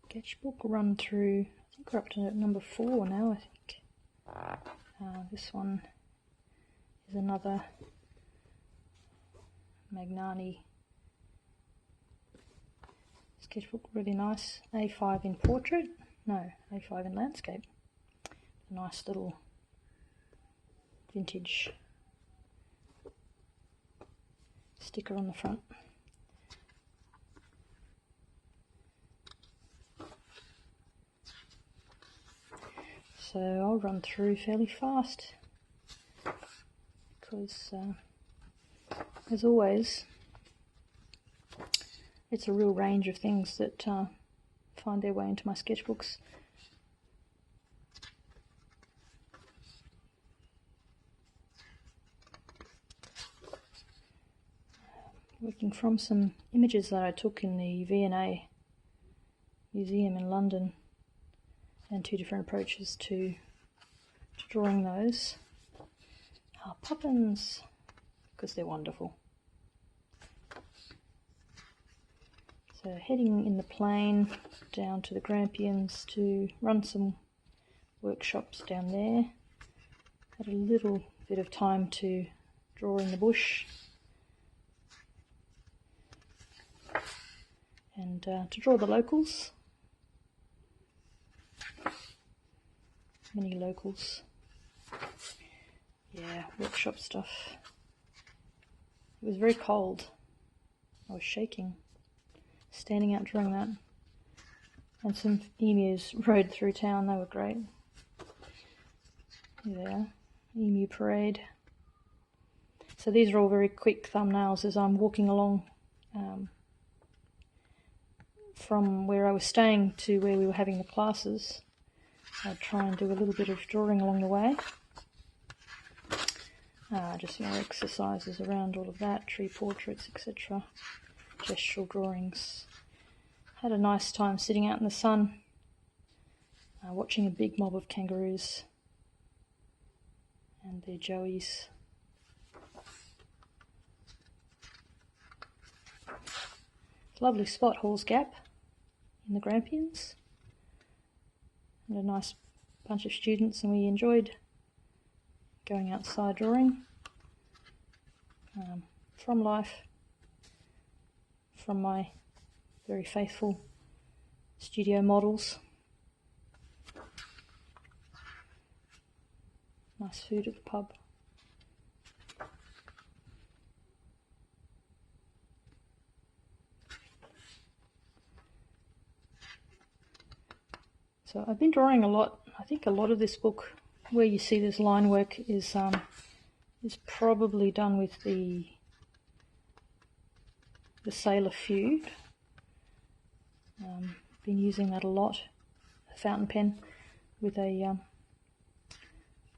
sketchbook run through, I think we're up to number 4 now, I think. This one is another Magnani sketchbook, really nice. A5 in portrait, no, A5 in landscape. A nice little vintage sticker on the front. So I'll run through fairly fast because, as always, it's a real range of things that find their way into my sketchbooks. Working from some images that I took in the V&A Museum in London, and 2 different approaches to drawing those. Poppins, because they're wonderful. So heading in the plane down to the Grampians to run some workshops down there. Had a little bit of time to draw in the bush and to draw the locals. Many locals. Yeah, workshop stuff. It was very cold. I was shaking, standing out drawing that. And some emus rode through town, they were great. Yeah, emu parade. So these are all very quick thumbnails as I'm walking along from where I was staying to where we were having the classes. I'd try and do a little bit of drawing along the way. Just more exercises around all of that, tree portraits, etc. Gestural drawings. Had a nice time sitting out in the sun, watching a big mob of kangaroos and their joeys. Lovely spot, Hall's Gap in the Grampians. And a nice bunch of students, and we enjoyed going outside drawing from life, from my very faithful studio models. Nice food at the pub. So I've been drawing a lot. I think a lot of this book, where you see this line work, is probably done with the Sailor Feud. Been using that a lot. A fountain pen with a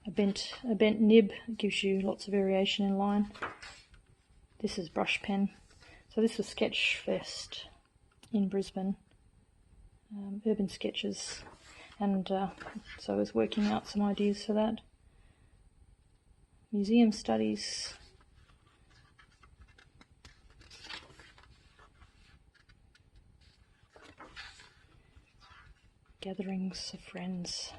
bent nib. It gives you lots of variation in line. This is brush pen. So this was Sketchfest in Brisbane. Urban Sketches. And so I was working out some ideas for that. Museum studies. Gatherings of friends.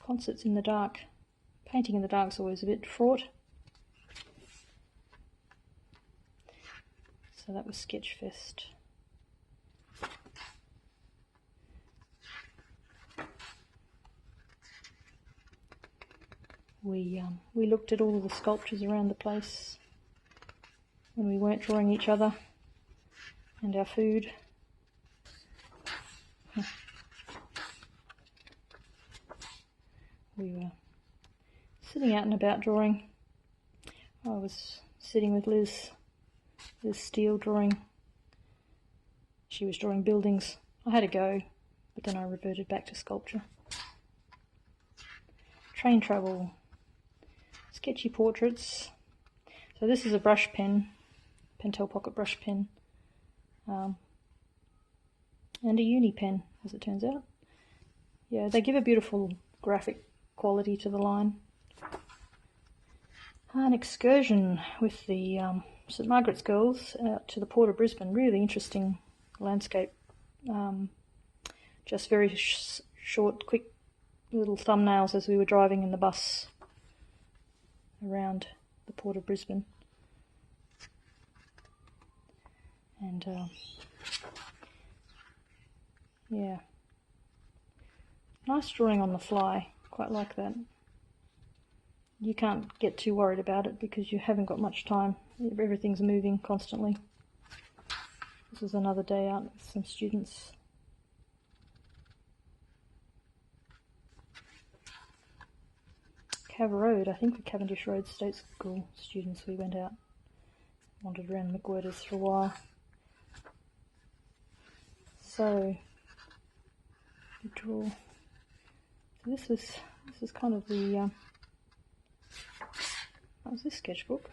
Concerts in the dark. Painting in the dark is always a bit fraught. So that was Sketchfest. We looked at all of the sculptures around the place when we weren't drawing each other and our food. We were sitting out and about drawing. I was sitting with Liz Steele drawing. She was drawing buildings. I had a go, but then I reverted back to sculpture. Train travel. Sketchy portraits. So this is a brush pen, Pentel Pocket brush pen, and a uni pen, as it turns out. Yeah, they give a beautiful graphic quality to the line. An excursion with the St Margaret's girls out to the Port of Brisbane. Really interesting landscape. Just very short, quick little thumbnails as we were driving in the bus around the Port of Brisbane. And yeah, nice drawing on the fly, quite like that. You can't get too worried about it because you haven't got much time. Everything's moving constantly. This is another day out with some students. Cav Road, I think the Cavendish Road State School students, we went out, wandered around McWhirters for a while. So, you draw. So this is kind of the, what was this sketchbook?